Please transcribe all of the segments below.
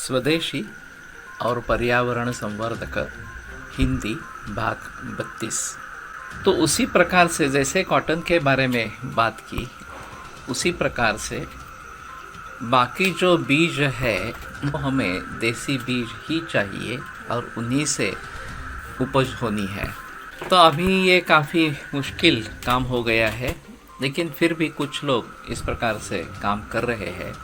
स्वदेशी और पर्यावरण संवर्धक हिंदी भाग 32। तो उसी प्रकार से जैसे कॉटन के बारे में बात की, उसी प्रकार से बाकी जो बीज है वो हमें देसी बीज ही चाहिए और उन्हीं से उपज होनी है। तो अभी ये काफ़ी मुश्किल काम हो गया है, लेकिन फिर भी कुछ लोग इस प्रकार से काम कर रहे हैं।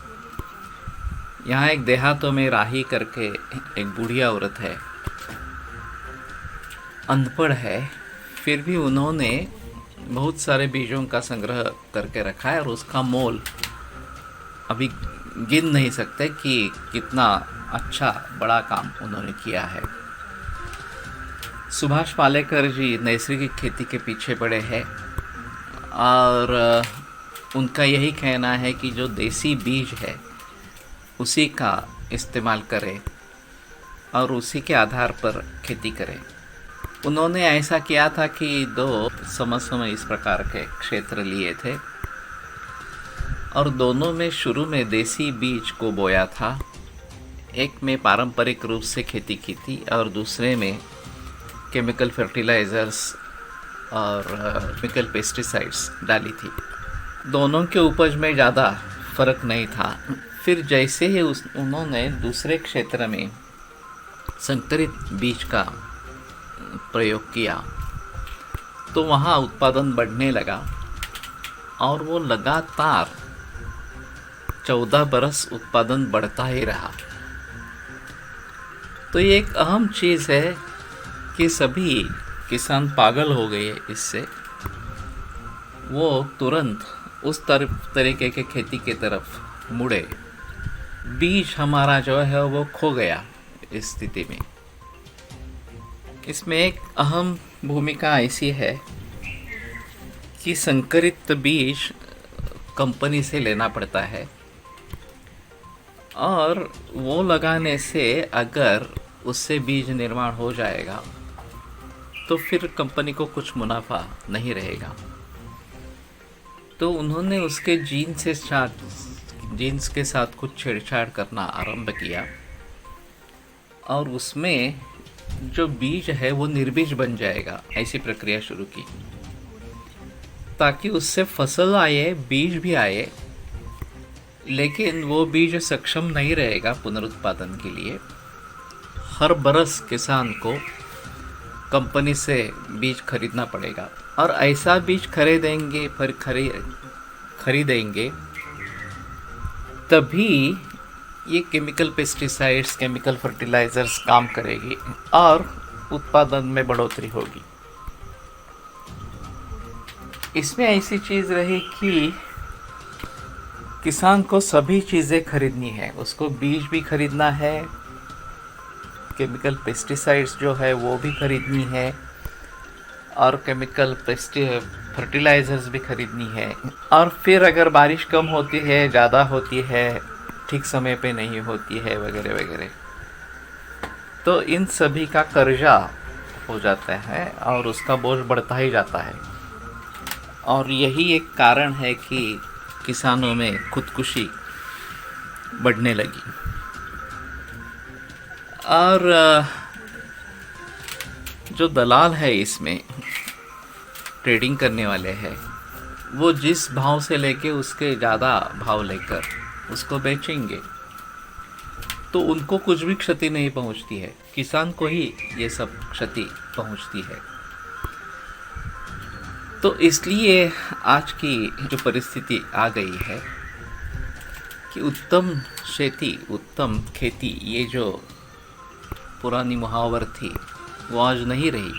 यहाँ एक देहातों में राही करके एक बूढ़ी औरत है, अनपढ़ है, फिर भी उन्होंने बहुत सारे बीजों का संग्रह करके रखा है और उसका मोल अभी गिन नहीं सकते कि कितना अच्छा बड़ा काम उन्होंने किया है। सुभाष पालेकर जी नैसर्गिक खेती के पीछे पड़े हैं और उनका यही कहना है कि जो देसी बीज है उसी का इस्तेमाल करें और उसी के आधार पर खेती करें। उन्होंने ऐसा किया था कि 2 समय इस प्रकार के क्षेत्र लिए थे और दोनों में शुरू में देसी बीज को बोया था। एक में पारंपरिक रूप से खेती की थी और दूसरे में केमिकल फर्टिलाइज़र्स और केमिकल पेस्टिसाइड्स डाली थी। दोनों के उपज में ज़्यादा फर्क नहीं था। फिर जैसे ही उन्होंने दूसरे क्षेत्र में संकरित बीज का प्रयोग किया तो वहाँ उत्पादन बढ़ने लगा और वो लगातार 14 बरस उत्पादन बढ़ता ही रहा। तो ये एक अहम चीज़ है कि सभी किसान पागल हो गए इससे। वो तुरंत उस तरीके के खेती की तरफ मुड़े। बीज हमारा जो है वो खो गया इस स्थिति में। इसमें एक अहम भूमिका ऐसी है कि संकरित बीज कंपनी से लेना पड़ता है और वो लगाने से अगर उससे बीज निर्माण हो जाएगा तो फिर कंपनी को कुछ मुनाफा नहीं रहेगा। तो उन्होंने उसके जीन्स के साथ कुछ छेड़छाड़ करना आरंभ किया और उसमें जो बीज है वो निर्बीज बन जाएगा, ऐसी प्रक्रिया शुरू की ताकि उससे फसल आए, बीज भी आए, लेकिन वो बीज सक्षम नहीं रहेगा पुनरुत्पादन के लिए। हर बरस किसान को कंपनी से बीज खरीदना पड़ेगा और ऐसा बीज खरीदेंगे तभी ये केमिकल पेस्टिसाइड्स, केमिकल फर्टिलाइज़र्स काम करेगी और उत्पादन में बढ़ोतरी होगी। इसमें ऐसी चीज़ रही कि किसान को सभी चीज़ें खरीदनी है। उसको बीज भी खरीदना है, केमिकल पेस्टिसाइड्स जो है वो भी खरीदनी है और केमिकल फर्टिलाइज़र्स भी खरीदनी है। और फिर अगर बारिश कम होती है, ज़्यादा होती है, ठीक समय पे नहीं होती है, वगैरह वगैरह, तो इन सभी का कर्जा हो जाता है और उसका बोझ बढ़ता ही जाता है। और यही एक कारण है कि किसानों में खुदकुशी बढ़ने लगी। और जो दलाल है इसमें ट्रेडिंग करने वाले हैं, वो जिस भाव से लेके उसके ज़्यादा भाव लेकर उसको बेचेंगे तो उनको कुछ भी क्षति नहीं पहुंचती है, किसान को ही ये सब क्षति पहुंचती है। तो इसलिए आज की जो परिस्थिति आ गई है कि उत्तम खेती, ये जो पुरानी मुहावर थी वो आज नहीं रही।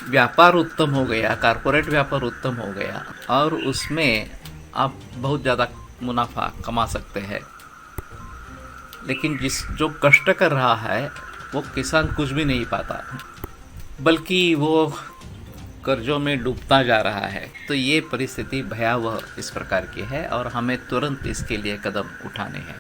व्यापार उत्तम हो गया, कारपोरेट व्यापार उत्तम हो गया और उसमें आप बहुत ज़्यादा मुनाफा कमा सकते हैं, लेकिन जो कष्ट कर रहा है वो किसान कुछ भी नहीं पाता, बल्कि वो कर्जों में डूबता जा रहा है। तो ये परिस्थिति भयावह इस प्रकार की है और हमें तुरंत इसके लिए कदम उठाने हैं।